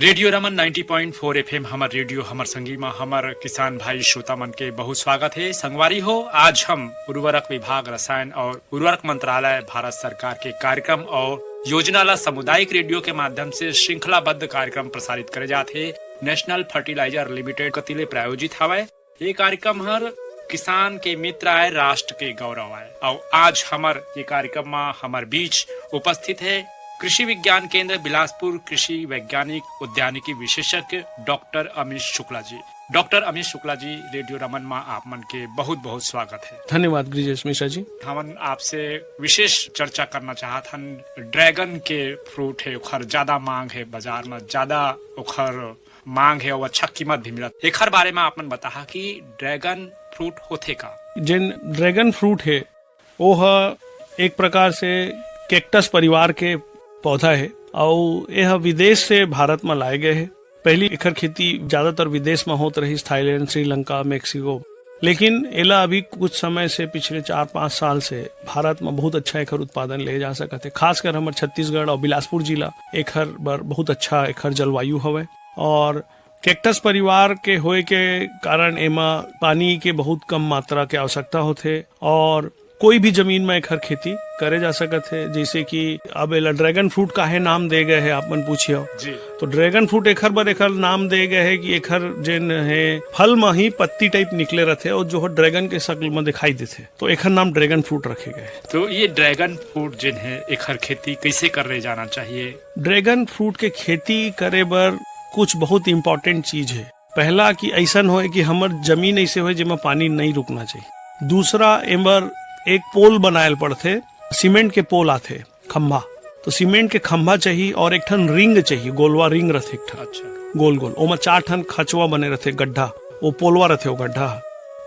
Radio Raman 90.4 FM हमर radio हमर संगी में हमर किसान भाई श्रोता मन के बहुत स्वागत है। संगवारी हो, आज हम उर्वरक विभाग, रसायन और उर्वरक मंत्रालय, भारत सरकार के कार्यक्रम और योजना ला सामुदायिक रेडियो के माध्यम से श्रृंखलाबद्ध कार्यक्रम प्रसारित करे जाते। नेशनल फर्टिलाइजर लिमिटेड कतिले प्रायोजित हवय। ये कार्यक्रम हर किसान के मित्र आए, राष्ट्र के गौरव आए। और आज हमर ये कार्यक्रम में हमर बीच उपस्थित है कृषि विज्ञान केंद्र बिलासपुर कृषि वैज्ञानिक उद्यानिकी विशेषज्ञ doctor Amit Shukla ji. Doctor Amit Shukla ji, radio Raman में आप मन के बहुत बहुत स्वागत है। धन्यवाद ब्रिजेश मिश्रा जी। हम आपसे विशेष चर्चा करना चाहत हन। ड्रैगन के फ्रूट है, उखर ज्यादा मांग है, बाजार में ज्यादा उखर मांग है और अच्छा कीमत भी मिलत। एक बारे में आपने बताया कि ड्रैगन फ्रूट होथे का? जिन ड्रैगन फ्रूट है वो एक प्रकार से कैक्टस परिवार के पौधा है और यह विदेश से भारत में लाए गए है। पहली एकर खेती ज्यादातर विदेश में होत रही, थाईलैंड, श्रीलंका, मेक्सिको। लेकिन एला अभी कुछ समय से पिछले 4-5 साल से भारत में बहुत अच्छा एकर उत्पादन ले जा सकते। खासकर हमारे छत्तीसगढ़ और बिलासपुर जिला एकर बर बहुत अच्छा एकर जलवायु हवे और कैक्टस परिवार के होए के कारण एमा पानी के बहुत कम मात्रा के आवश्यकता होते और कोई भी जमीन में एकर खेती करे जा सकत है। जैसे कि अब एला ड्रैगन फ्रूट काहे नाम दे गए है, आप मन पूछियो जी। तो ड्रैगन फ्रूट एकर नाम दे गए है कि एकर जिन है फल में ही पत्ती टाइप निकले रहते और जो ड्रैगन के शक्ल में दिखाई देते, तो एकर नाम ड्रैगन फ्रूट रखे गए। तो ये ड्रैगन फ्रूट जिन है एकर खेती कैसे करे जाना चाहिए? ड्रैगन फ्रूट के खेती करे बर कुछ बहुत इम्पोर्टेंट चीज है। पहला कि ऐसा हो कि हमर जमीन ऐसे हो जिसमें पानी नहीं रुकना चाहिए। दूसरा, एमर एक पोल बनायल पड़ते, सीमेंट के पोल आते, खंभा। तो सीमेंट के खंभा चाहिए और एक ठन रिंग चाहिए, गोलवा रिंग रहते एक ठन। अच्छा। गोल गोल ओमा 4 ठन खचवा बने रहते, गड्ढा, वो पोलवा रहते, वो गड्ढा।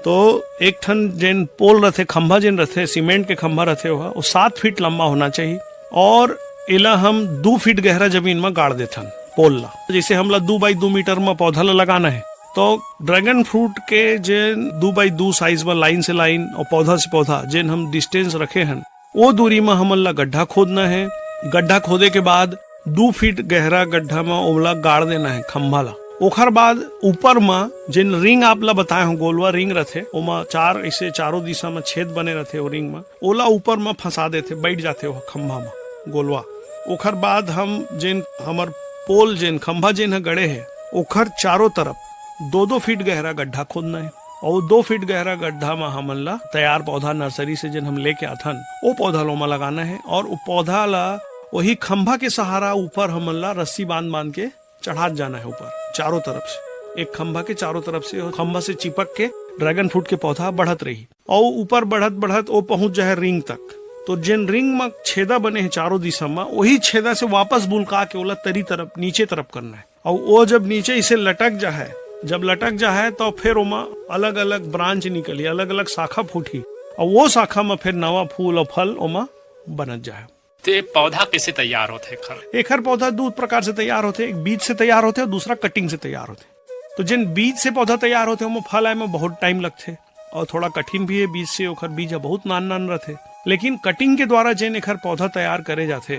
तो एक ठन जिन पोल रहते, खंभा जिन रहते, सीमेंट के खंभा रहते, वो 7 फीट लंबा होना चाहिए और एला हम 2 फीट गहरा जमीन में गाड़ देथन पोल ला। जैसे हमला 2 बाई 2 मीटर में पौधा ला लगाना है, तो ड्रैगन फ्रूट के जिन 2 बाई 2 साइज में लाइन से लाइन और पौधा से पौधा जिन हम डिस्टेंस रखे हैं, वो दूरी में हमन ला गड्ढा खोदना है। गड्ढा खोदे के बाद 2 फीट गहरा गड्ढा में ओला गाड़ देना है खंभा ला। ओखर बाद ऊपर में जिन रिंग आप ला बताए हो, गोलवा रिंग रहते, ओमा 4 ऐसे चारों दिशा में छेद बने रहते, वो रिंग में ओला ऊपर में फंसा देते, बैठ जाते वो खंभा में गोलवा। ओखर बाद हम जिन हमर पोल जिन खंभा जिन गड़े है, ओखर चारों तरफ 2-2 फीट गहरा गड्ढा खोदना है और 2 फीट गहरा गड्ढा में हमन ला तैयार पौधा नर्सरी से जिन हम लेके आथन, वो पौधा लोमा लगाना है और वो पौधा ला वही खंभा के सहारा ऊपर हमन ला रस्सी बांध के चढ़ा जाना है ऊपर चारों तरफ से। एक खंभा के चारों तरफ से और खंभा से चिपक के ड्रैगन फ्रूट के पौधा बढ़त रही और ऊपर बढ़त वो पहुंच जाए रिंग तक। तो जिन रिंग में छेदा बने हैं चारों दिशा में, वही छेदा से वापस बुलका के ओला तरी तरफ नीचे तरफ करना है और वो जब नीचे इसे लटक जाए, जब लटक जाए तो फिर ओमा अलग अलग ब्रांच निकली, अलग अलग शाखा फूटी और वो शाखा में फिर नवा फूल और फल ओमा बनत जाए। तो पौधा कैसे तैयार होते? एकर पौधा 2 प्रकार से तैयार होते, एक बीज से तैयार होते और दूसरा कटिंग से तैयार होते। तो जिन बीज से पौधा तैयार होते ओमा फल आए में बहुत टाइम लगते और थोड़ा कठिन भी है। बीज से ओखर बीज बहुत नान रहते, लेकिन कटिंग के द्वारा जिन एकर पौधा तैयार करे जाते,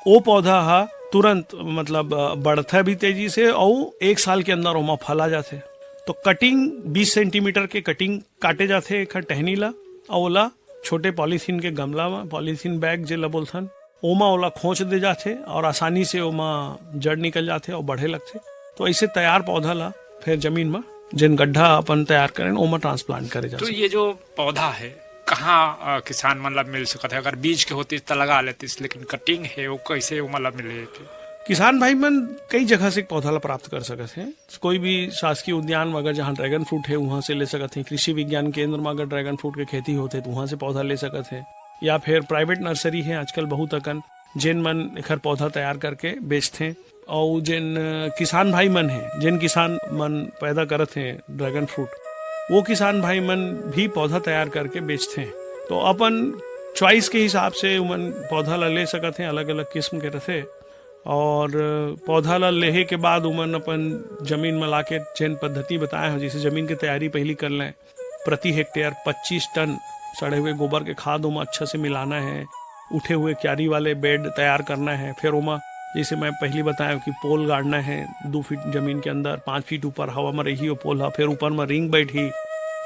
वो पौधा हा तुरंत मतलब बढ़ता भी तेजी से और 1 साल के अंदर ओमा फल आ जाते। तो कटिंग 20 सेंटीमीटर के कटिंग काटे जाते एकर टहनी ला और ओला छोटे पॉलीथीन के गमला में, पॉलीथीन बैग जेला बोलथन, ओमा ओला खोच दे जाते और आसानी से ओमा जड़ निकल जाते और बढ़े लगते। तो ऐसे तैयार पौधा ला फिर जमीन में जिन गड्ढा अपन तैयार करें ओमा ट्रांसप्लांट करे जाते। तो ये जो पौधा है कहाँ किसान मतलब मिल सकता है? अगर बीज के होती तो लगा लेती, लेकिन कटिंग है वो कैसे मतलब मिले? किसान भाई मन कई जगह से पौधा ला प्राप्त कर सकते हैं। कोई भी शासकीय उद्यान में अगर जहाँ ड्रैगन फ्रूट है वहां से ले सकते हैं। कृषि विज्ञान केंद्र में अगर ड्रैगन फ्रूट के खेती होते तो वहां से पौधा ले सकते हैं, या फिर प्राइवेट नर्सरी है आजकल बहुत अकन जिन मन एकर पौधा तैयार करके बेचते हैं। और जिन किसान भाई मन है, जिन किसान मन पैदा करते हैं ड्रैगन फ्रूट, वो किसान भाई मन भी पौधा तैयार करके बेचते हैं। तो अपन चॉइस के हिसाब से उमन पौधा ला ले सकते हैं, अलग अलग किस्म के रहते। और पौधा ला लेहे के बाद उमन अपन जमीन में लाके जिन पद्धति बताए हो, जैसे जमीन की तैयारी पहली कर लें। प्रति हेक्टेयर 25 टन सड़े हुए गोबर के खाद उमा अच्छा से मिलाना है, उठे हुए क्यारी वाले बेड तैयार करना है, फिर उमा जैसे मैं पहले बताया कि पोल गाड़ना है 2 फीट जमीन के अंदर, 5 फीट ऊपर हवा में रही हो पोल, फिर ऊपर में रिंग बैठी,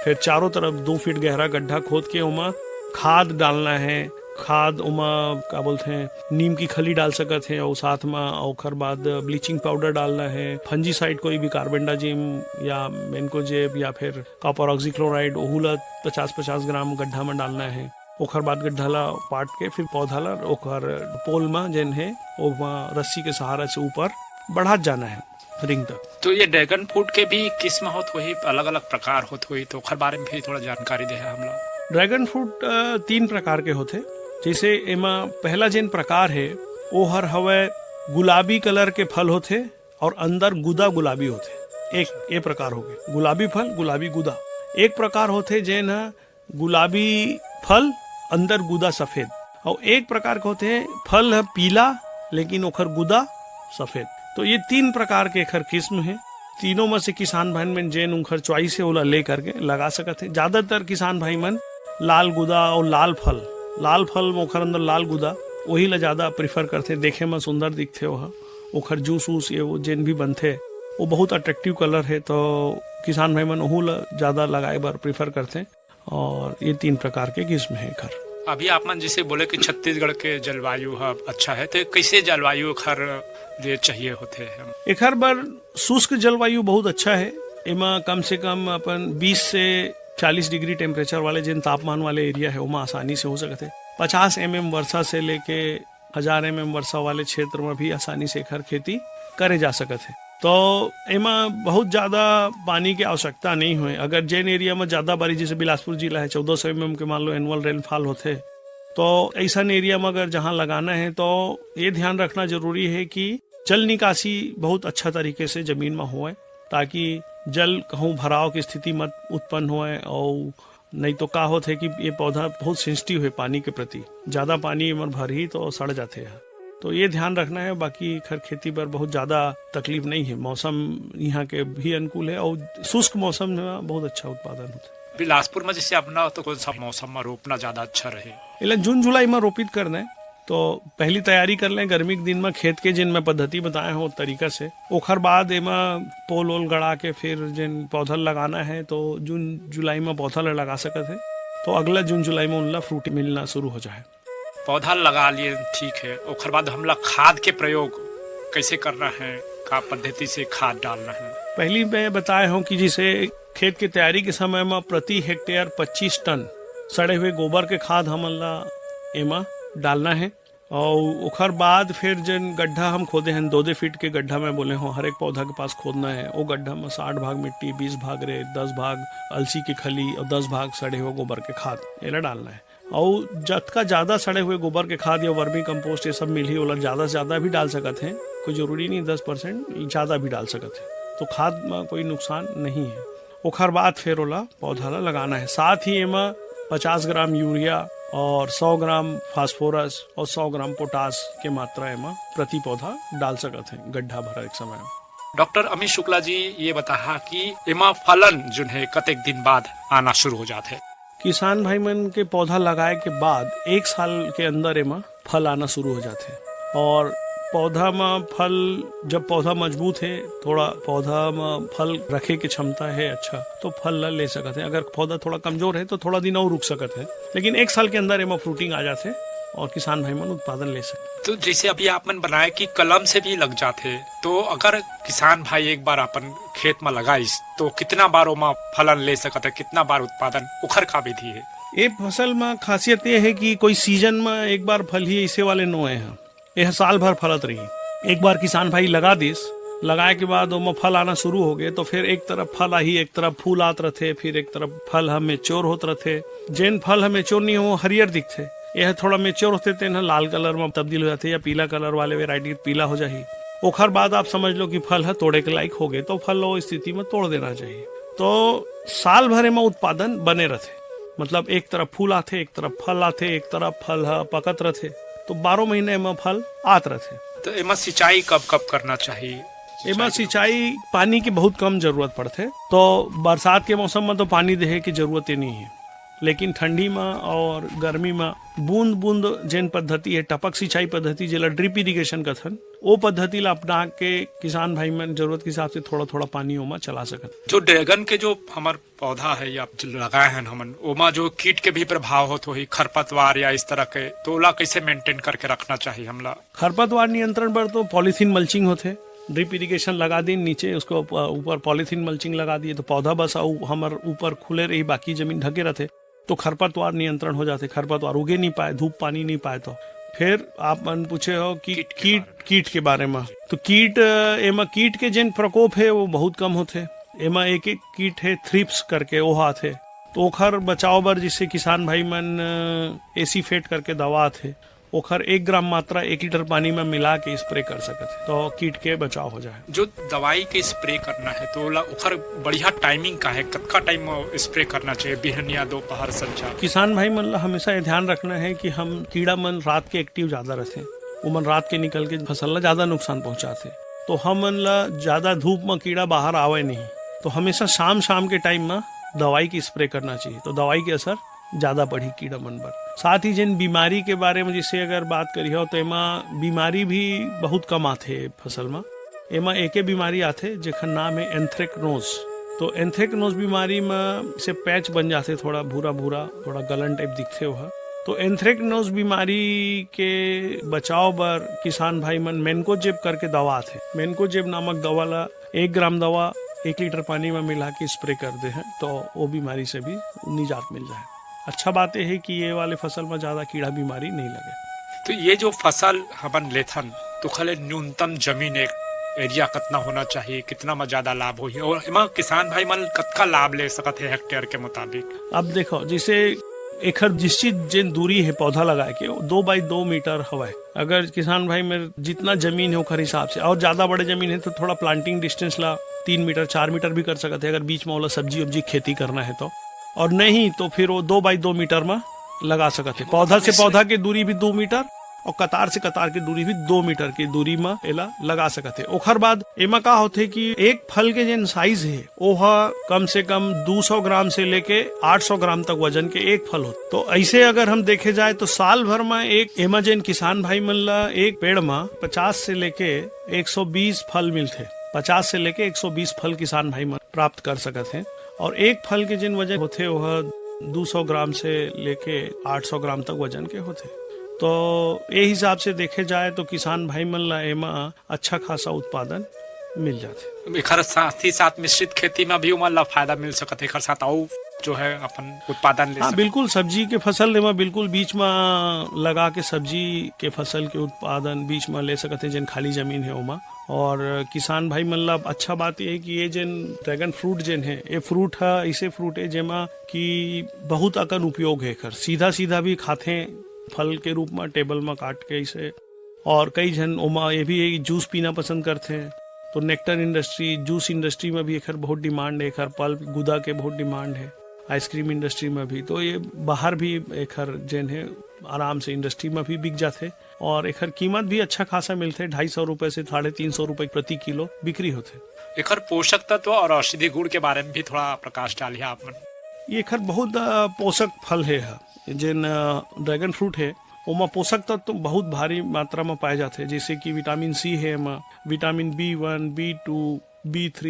फिर चारों तरफ 2 फीट गहरा गड्ढा खोद के उमा खाद डालना है। खाद उमा क्या बोलते हैं, नीम की खली डाल सकते हैं और साथ में और बाद ब्लीचिंग पाउडर डालना है। फंजीसाइड कोई भी कार्बेंडाजिम या मेनकोजेब या फिर कॉपर ऑक्सीक्लोराइड ओहुला 50-50 ग्राम गड्ढा में डालना है। ओकर बाद गड्ढा ला पाट के फिर पौधा ला ओकर पोल में जेन है वो रस्सी के सहारा से ऊपर बढ़ा जाना है रिंग तक। तो ये ड्रैगन फ्रूट के भी किस्म होत हुई, अलग अलग प्रकार होत हुई, तो ओकर बारे में भी थोड़ा जानकारी दे हम लोग। ड्रैगन फ्रूट 3 प्रकार के होते, जैसे एमा पहला जेन प्रकार है वो हर हवे गुलाबी कलर के फल होते और अंदर गुदा गुलाबी होते। एक ये प्रकार हो गए गुलाबी फल गुलाबी गुदा। एक प्रकार होते जेन गुलाबी फल अंदर गुदा सफेद, और एक प्रकार के होते हैं फल है पीला लेकिन ओखर गुदा सफेद। तो ये 3 प्रकार के खर किस्म है। तीनों में से किसान भाई मन जेन उनकर चॉइस है ओला ले करके लगा सकते हैं। ज्यादातर किसान भाई मन लाल गुदा और लाल फल ओखर अंदर लाल गुदा वही ला ज्यादा प्रिफर करते, देखे में सुंदर दिखते। वह ओखर जूस वूस ये वो जेन भी बनते वो बहुत अट्रैक्टिव कलर है, तो किसान भाई मन ओहू ला ज्यादा लगाए बार प्रिफर करते। और ये 3 प्रकार के किस्म है खर। अभी आप मन जिसे बोले कि छत्तीसगढ़ के जलवायु अच्छा है, तो कैसे जलवायु खर लिए चाहिए होते हैं? एखर बार शुष्क जलवायु बहुत अच्छा है। एमा कम से कम अपन 20 से 40 डिग्री टेम्परेचर वाले जिन तापमान वाले एरिया है वहाँ आसानी से हो सकते। 50 mm वर्षा से लेके 1000 mm वर्षा वाले क्षेत्र में भी आसानी से एखर खेती करे जा सकते। तो एमा बहुत ज्यादा पानी की आवश्यकता नहीं हुए। अगर जेन एरिया में ज्यादा बारिश, जैसे बिलासपुर जिला है 1400 mm के मान लो एनुअल रेनफॉल होते, तो ऐसा एरिया में अगर जहाँ लगाना है तो ये ध्यान रखना जरूरी है कि जल निकासी बहुत अच्छा तरीके से जमीन में होए, ताकि जल कहूँ भराव की स्थिति मत उत्पन्न होए। और नहीं तो का होते है कि ये पौधा बहुत सेंसिटिव है पानी के प्रति, ज्यादा पानी में भर ही तो सड़ जाते हैं। तो ये ध्यान रखना है। बाकी खर खेती पर बहुत ज्यादा तकलीफ नहीं है, मौसम यहाँ के भी अनुकूल है और शुष्क मौसम में बहुत अच्छा उत्पादन होता है। बिलासपुर में जैसे अपना तो कौन सा मौसम में रोपना ज्यादा अच्छा रहे? इला जून जुलाई में रोपित करना है, तो पहली तैयारी कर लें गर्मी के दिन में खेत के जिन मैं पद्धति बताए हो तरीका से। ओखर बाद एमा पोल ओल गड़ा के फिर जिन पौधा लगाना है तो जून जुलाई में पौधा लगा सकते हैं, तो अगला जून जुलाई में उनला फ्रूट मिलना शुरू हो जाए। पौधा लगा लिए ठीक है, ओखर बाद हमला खाद के प्रयोग कैसे करना है, का पद्धति से खाद डालना है? पहली मैं बताया हूँ कि जिसे खेत की तैयारी के समय में प्रति हेक्टेयर 25 टन सड़े हुए गोबर के खाद हमला एमा डालना है। और ओखर बाद फिर जन गड्ढा हम खोदे हैं 2 फीट के गड्ढा में बोले हो हर एक पौधा के पास खोदना है। वो गड्ढा में 60 भाग मिट्टी, 20 भाग रेत, 10 भाग अलसी की खली और 10 भाग सड़े हुए गोबर के खाद ये डालना है। और जतका ज्यादा सड़े हुए गोबर के खाद या वर्मी कंपोस्ट ये सब मिली ओला ज्यादा से ज्यादा भी डाल सकते हैं, कोई जरूरी नहीं 10% ज्यादा भी डाल सकते हैं, तो खाद में कोई नुकसान नहीं है। ओखर बाद फिर ओला पौधा ला लगाना है। साथ ही एमा 50 ग्राम यूरिया और 100 ग्राम फास्फोरस और 100 ग्राम पोटास के मात्रा एमा प्रति पौधा डाल सकते हैं गड्ढा भरा एक समय। डॉक्टर अमित शुक्ला जी ये बताहा कि एमा फलन जो है कतेक दिन बाद आना शुरू हो जाते? किसान भाई मन के पौधा लगाए के बाद 1 साल के अंदर एमा फल आना शुरू हो जाते हैं। और पौधा में फल, जब पौधा मजबूत है, थोड़ा पौधा में फल रखे की क्षमता है अच्छा, तो फल ला ले सकते हैं। अगर पौधा थोड़ा कमजोर है तो थोड़ा दिन और रुक सकते हैं, लेकिन 1 साल के अंदर एमा फ्रूटिंग आ जाते और किसान भाई मन उत्पादन ले सकते। तो जैसे अभी आपने बनाया कि कलम से भी लग जाते, तो अगर किसान भाई एक बार अपन खेत में लगाइस तो कितना बार ओमा फलन ले सकते, कितना बार उत्पादन उखर का विधि है? ये फसल में खासियत ये है कि कोई सीजन में एक बार फल ही ऐसे वाले नो है, यह साल भर फलत रही। एक बार किसान भाई लगा दिस, लगाए के बाद ओमा फल आना शुरू हो गए, तो फिर एक तरफ फल आई, एक तरफ फूल आत रहे, फिर एक तरफ फल हम मेच्योर होत रहे। जिन फल हम मेच्योर नहीं हो हरियर दिखते, यह थोड़ा मेच्योर होते थे ना लाल कलर में तब्दील हो जाते या पीला कलर वाले वेराइटी पीला हो जाही। ओखर बाद आप समझ लो कि फल है तोड़े के लायक हो गए, तो फल वो स्थिति में तोड़ देना चाहिए। तो साल भर में उत्पादन बने रहते, मतलब एक तरफ फूल आते, एक तरफ फल आते, एक तरफ फल पकत रहते, तो 12 महीने में फल आत रहते। तो एमा सिंचाई कब कब करना चाहिए? एमा सिंचाई पानी की बहुत कम जरूरत पड़ते, तो बरसात के मौसम में तो पानी देहे की जरूरत ही नहीं है, लेकिन ठंडी में और गर्मी में बूंद बूंद जेन पद्धति है, टपक सिंचाई पद्धति जेला ड्रिप इरिगेशन कथन, वो पद्धति ला अपना के किसान भाई मन जरूरत के हिसाब से थोड़ा थोड़ा पानी ओमा चला सकत। जो ड्रैगन के जो हमार पौधा है या जो लगाए हैं हमन, ओमा जो कीट के भी प्रभाव होत होही, खरपतवार या इस तरह के, तो ओला कैसे मेंटेन करके रखना चाहिए हमला? खरपतवार नियंत्रण पर तो पॉलीथीन मल्चिंग होते, ड्रिप इरिगेशन लगा दी, नीचे उसको ऊपर पॉलीथीन मल्चिंग लगा दिए तो पौधा बस हमार ऊपर खुले रही, बाकी जमीन ढके रहते तो खरपतवार नियंत्रण हो जाते। खरपतवार उगे नहीं पाए, धूप पानी नहीं पाए। तो फिर आप मन पूछे हो कि कीट के बारे में, तो कीट के जिन प्रकोप है वो बहुत कम होते। एमा एक एक कीट है थ्रिप्स करके वो आते, तो ओखर बचाव बर जिससे किसान भाई मन एसीफेट करके दवा आते, ओखर 1 ग्राम मात्रा 1 लीटर पानी में मिला के स्प्रे कर सकते तो कीट के बचाव हो जाए। जो दवाई के स्प्रे करना है तो ओखर बढ़िया टाइमिंग का है, कतका टाइम स्प्रे करना चाहिए, बिहनिया दोपहर संझा? किसान भाई मन ला हमेशा ये ध्यान रखना है कि हम कीड़ा मन रात के एक्टिव ज्यादा रहते, वो मन रात के निकल के फसल ला ज्यादा नुकसान पहुंचाते, तो हम मन ला ज्यादा धूप में कीड़ा बाहर आवे नहीं, तो हमेशा शाम के टाइम में दवाई की स्प्रे करना चाहिए, तो दवाई के असर ज्यादा बढ़ी कीड़ा मन पर। साथ ही जिन बीमारी के बारे में जिससे अगर बात करी हो तो एमा बीमारी भी बहुत कम आते फसल में। एमा एक बीमारी आते जेखर नाम है एंथ्रेक्नोज। तो एंथ्रेक्नोज बीमारी में से पैच बन जाते, थोड़ा भूरा भूरा, थोड़ा गलन टाइप दिखते हुआ। तो एंथ्रेक्नोज बीमारी के बचाव बर किसान भाई मन मेनकोजेब करके दवा आते, मेनकोजेब नामक दवा ला 1 ग्राम दवा 1 लीटर पानी में मिला के स्प्रे कर दे हैं तो वो बीमारी से भी निजात मिल जाए। अच्छा बात यह है कि ये वाले फसल में ज्यादा कीड़ा बीमारी नहीं लगे। तो ये जो फसल हमन लेथन तो खले न्यूनतम जमीन एक एरिया कितना होना चाहिए, कितना में ज्यादा लाभ होही, और एमा किसान भाई मन कतका लाभ ले सकत है हेक्टेयर के मुताबिक? अब देखो, जैसे एखर निश्चित जिन दूरी है पौधा लगाए के 2 बाई 2 मीटर हवा है। अगर किसान भाई में जितना जमीन है ओखर हिसाब से, और ज्यादा बड़े जमीन है तो थोड़ा प्लांटिंग डिस्टेंस ला 3 मीटर 4 मीटर भी कर सकते हैं, अगर बीच में वाला सब्जी वब्जी खेती करना है तो, और नहीं तो फिर वो 2 बाई 2 मीटर में लगा सकते हैं। पौधा से पौधा की दूरी भी 2 मीटर और कतार से कतार की दूरी भी 2 मीटर की दूरी में एला लगा सकते हैं। ओखर बाद एमा का होते कि एक फल के जिन साइज है ओहा कम से कम 200 ग्राम से लेके 800 ग्राम तक वजन के एक फल होते। तो ऐसे अगर हम देखे जाए तो साल भर में एक एमा जिन किसान भाई मन ला एक पेड़ में 50 से लेके 120 फल मिलते, 50 से लेके 120 फल किसान भाई मन प्राप्त कर सकते हैं। और एक फल के जिन वजन होते वह 200 ग्राम से लेके 800 ग्राम तक वजन के होते। तो ये हिसाब से देखे जाए तो किसान भाई मन ला एमा अच्छा खासा उत्पादन मिल जाते। एकर साथ ही साथ मिश्रित खेती में भी उमन ला फायदा मिल सकत है, एकर साथ और जो है अपन उत्पादन ले सकते। बिल्कुल, सब्जी के फसल में बिल्कुल बीच में लगा के सब्जी के फसल के उत्पादन बीच में ले सकते जिन खाली जमीन है उमा। और किसान भाई मन ला अच्छा बात यह है कि ये जिन ड्रैगन फ्रूट जिन है, ये फ्रूट है ऐसे फ्रूट है जेमा कि बहुत अकन उपयोग है, कर सीधा सीधा भी खाते फल के रूप में टेबल में काट के इसे, और कई जन उमा ये भी जूस पीना पसंद करते हैं। तो नेक्टर इंडस्ट्री, जूस इंडस्ट्री में भी एकर बहुत डिमांड है, एकर पल्प गुदा के बहुत डिमांड है, आइसक्रीम इंडस्ट्री में भी। तो ये बाहर भी एकर जिन है आराम से इंडस्ट्री में भी बिक जाते, और एकर कीमत भी अच्छा खासा मिलते, 250 रुपए से 350 रुपए प्रति किलो बिक्री होते। एकर पोषक तत्व और औषधि गुण के बारे में भी थोड़ा प्रकाश डालिए आप मन। ये एकर बहुत पोषक फल है, जिन ड्रैगन फ्रूट है ओमा पोषक तत्व तो बहुत भारी मात्रा में पाए जाते हैं, जैसे कि विटामिन सी है, एमा विटामिन B1, B2, B3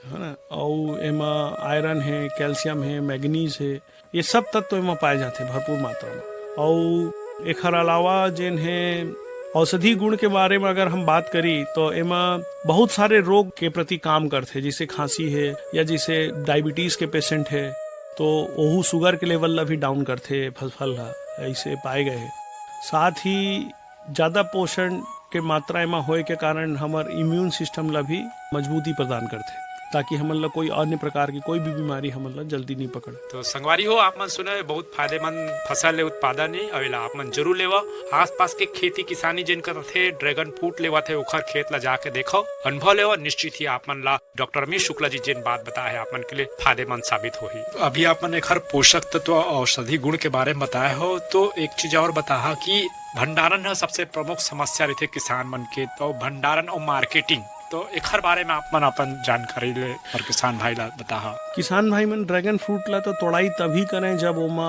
है ना, और एमा आयरन है, कैल्शियम है, मैग्नीज है, ये सब तत्व एमा पाए जाते हैं भरपूर मात्रा में। और एकर अलावा जिन है औषधि गुण के बारे में अगर हम बात करी तो एमा बहुत सारे रोग के प्रति काम करते, जैसे खांसी है या जैसे डायबिटीज के पेशेंट है तो ओहू शुगर के लेवल ला भी डाउन करते फल ऐसे पाए गए। साथ ही ज्यादा पोषण के मात्रा एमा होए के कारण हमार इम्यून सिस्टम ला भी मजबूती प्रदान करते, ताकि हमन ला कोई अन्य प्रकार की कोई भी बीमारी हमन ला जल्दी नहीं पकड़े। तो संगवारी हो, आप मन सुने बहुत फायदेमंद फसल ले उत्पादन है, अवेला आप मन जरूर लेवा। आसपास के खेती किसानी जिन करथे ड्रैगन फ्रूट लेवा थे ओखर खेत ला जाके देखो, अनुभव लेवा, निश्चित ही आप मन ला डॉक्टर अमित शुक्ला जी जिन बात बताए आप मन के लिए फायदेमंद साबित होही। अभी आप मन एकर पोषक तत्व और औषधि गुण के बारे में बताए हो, तो एक चीज और बताहा कि भंडारण है सबसे प्रमुख समस्या रहते किसान मन के, तो भंडारण और मार्केटिंग तो एकर बारे में आप मन अपन जानकारी ले और किसान भाई ला बताहा। किसान भाई मन ड्रैगन फ्रूट ला तो तोड़ाई तभी करें जब ओमा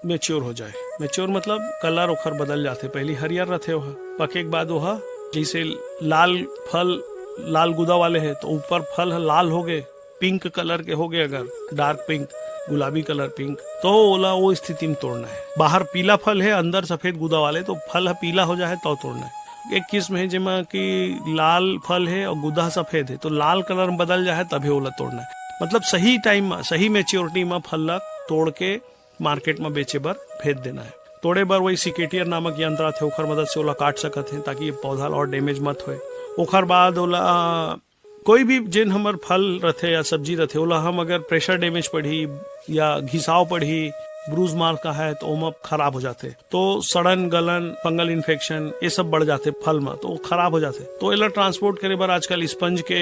मेच्योर हो जाए। मेच्योर मतलब कलर ओखर बदल जाते, पहले हरियर रहते ओहा, पके के बाद ओहा जैसे लाल फल लाल गुदा वाले है तो ऊपर फल लाल हो गए, पिंक कलर के हो गए, अगर डार्क पिंक गुलाबी कलर पिंक तो ओला वो स्थिति में तोड़ना है। बाहर पीला फल है अंदर सफेद गुदा वाले तो फल पीला हो जाए तो तोड़ना है। एक किस्म है जिसमें कि लाल फल है और गुदा सफेद है तो लाल कलर में बदल जाए तभी ओला तोड़ना है। मतलब सही टाइम में सही मेच्योरिटी में फल ला तोड़ के मार्केट में बेचे बर भेज देना है। तोड़े बर वही सिकेटियर नामक यंत्र आते ओखर मदद से ओला काट सकत है ताकि ये पौधा और डैमेज मत होए। ओखर बाद ओला कोई भी जिन हमर फल रथे या सब्जी रथे ओला हम अगर प्रेशर डैमेज पड़ी या घिसाव पड़ी ब्रूज मार का है तो ओमा खराब हो जाते, तो सड़न गलन फंगल इन्फेक्शन ये सब बढ़ जाते फल में, तो वो खराब हो जाते। तो एला ट्रांसपोर्ट करे बर आजकल स्पंज के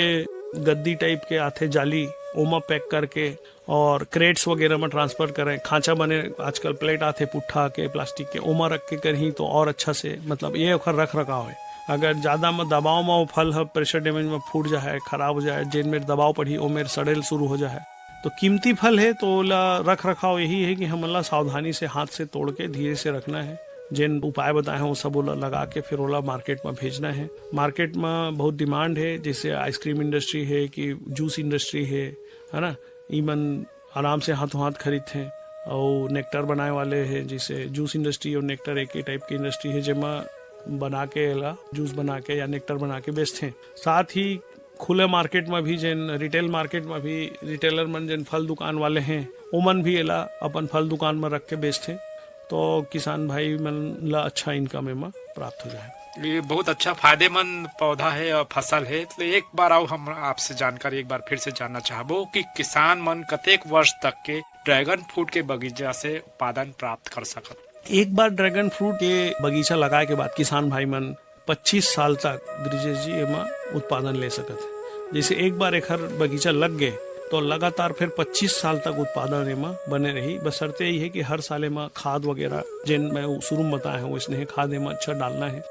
गद्दी टाइप के आते जाली ओमा पैक करके और क्रेट्स वगैरह में ट्रांसफर करें। खांचा बने आजकल प्लेट आते पुट्ठा के प्लास्टिक के ओमा रख के करही तो और अच्छा से मतलब ये ओखर रख रखाव है। अगर ज्यादा में दबाव में वो फल है प्रेशर डैमेज में फूट जाए खराब हो जाए, जिन में दबाव पड़ी वो मेरे सड़ेल शुरू हो जाए। तो कीमती फल है तो ओला रख रखाव यही है कि हमला सावधानी से हाथ से तोड़ के धीरे से रखना है। जिन उपाय बताए हैं वो सब ओला लगा के फिर ओला मार्केट में भेजना है। मार्केट में बहुत डिमांड है, जैसे आइसक्रीम इंडस्ट्री है कि जूस इंडस्ट्री है ना, ईमन आराम से हाथों हाथ खरीदते हैं। और नेक्टर बनाए वाले हैं, जैसे जूस इंडस्ट्री और नेक्टर एक ही टाइप की इंडस्ट्री है जिसमें बना के जूस बना के या नेक्टर बना के बेचते हैं। साथ ही खुले मार्केट में भी जिन रिटेल मार्केट में भी रिटेलर मन जिन फल दुकान वाले हैं ओमन भी एला अपन फल दुकान में रख के बेचते, तो किसान भाई मन ला अच्छा इनकम एमा प्राप्त हो जाए। ये बहुत अच्छा फायदेमंद पौधा है और फसल है। तो एक बार आओ हम आपसे जानकारी एक बार फिर से जानना चाहबो कि किसान मन कतेक वर्ष तक के ड्रैगन फ्रूट के बगीचा से उत्पादन प्राप्त कर सकत। एक बार ड्रैगन फ्रूट के बगीचा लगाए के बाद किसान भाई मन 25 साल तक ब्रिजेश जी एमा उत्पादन ले सकत है। जैसे एक बार एक हर बगीचा लग गए तो लगातार फिर 25 साल तक उत्पादन एमा बने रही। बशर्ते यही है कि हर साल एमा खाद वगैरह जिन मैं शुरू में बताया हूँ इसने खाद एमा अच्छा डालना है।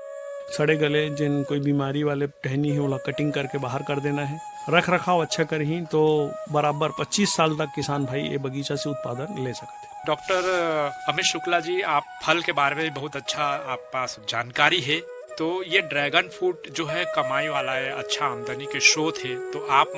सड़े गले जिन कोई बीमारी वाले टहनी है वो कटिंग करके बाहर कर देना है। रख रखाव अच्छा करही तो बराबर 25 साल तक किसान भाई ये बगीचा से उत्पादन ले सकते। डॉक्टर अमित शुक्ला जी, आप फल के बारे में बहुत अच्छा आप पास जानकारी है। तो ये ड्रैगन फ्रूट जो है कमाई वाला है, अच्छा आमदनी के स्रोत है। तो आप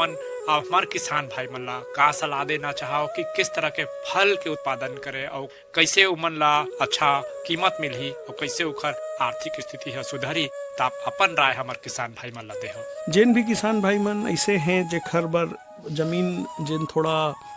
हमारे किसान भाई मन ला का सलाह देना चाहो कि किस तरह के फल के उत्पादन करे और कैसे उमन ला अच्छा कीमत मिलही और कैसे उखर आर्थिक स्थिति है सुधरी, तो आप अपन राय हमारे किसान भाई मन ला देहो। जिन भी किसान भाई मन ऐसे हैं जेखर बर जमीन जिन थोड़ा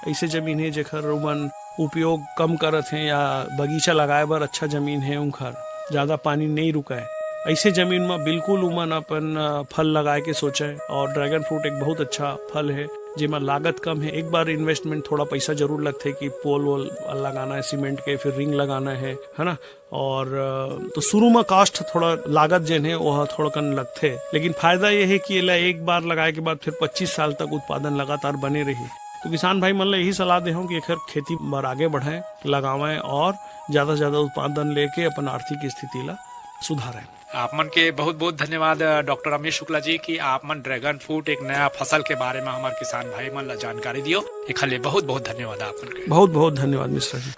ऐसे जमीन है जेखर उमन उपयोग कम करत हैं या बगीचा लगाए बर अच्छा जमीन है उनखर ज्यादा पानी नहीं रुकाए, ऐसे जमीन में बिल्कुल उमन अपन फल लगाए के सोचे। और ड्रैगन फ्रूट एक बहुत अच्छा फल है जिसमें लागत कम है। एक बार इन्वेस्टमेंट थोड़ा पैसा जरूर लगता है कि पोल वोल लगाना है सीमेंट के, फिर रिंग लगाना है ना। और तो शुरू में कास्ट थोड़ा लागत जिन है वह थोड़ा कम लगते है, लेकिन फायदा यह है कि एक बार लगाए के बाद फिर 25 साल तक उत्पादन लगातार बने रही। तो किसान भाई मन यही सलाह दे हूँ कि एक खेती बार आगे बढ़ाएं, लगावें और ज्यादा से ज्यादा उत्पादन लेके अपन आर्थिक स्थिति ला सुधारें। आप मन के बहुत बहुत धन्यवाद डॉक्टर अमित शुक्ला जी की आप मन ड्रैगन फ्रूट एक नया फसल के बारे में हमारे किसान भाई मन ला जानकारी दियो। एक लिए बहुत बहुत धन्यवाद आप मन के। बहुत बहुत धन्यवाद मिश्रा जी।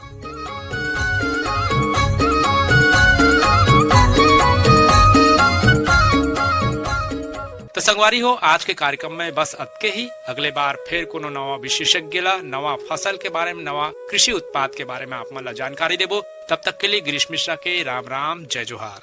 तो संगवारी हो, आज के कार्यक्रम में बस अतके ही। अगले बार फिर कोनो नवा विशेषज्ञ ला नवा फसल के बारे में, नवा कृषि उत्पाद के बारे में आप मन ला जानकारी देबो। तब तक के लिए गिरीश मिश्रा के राम राम, जय जोहार।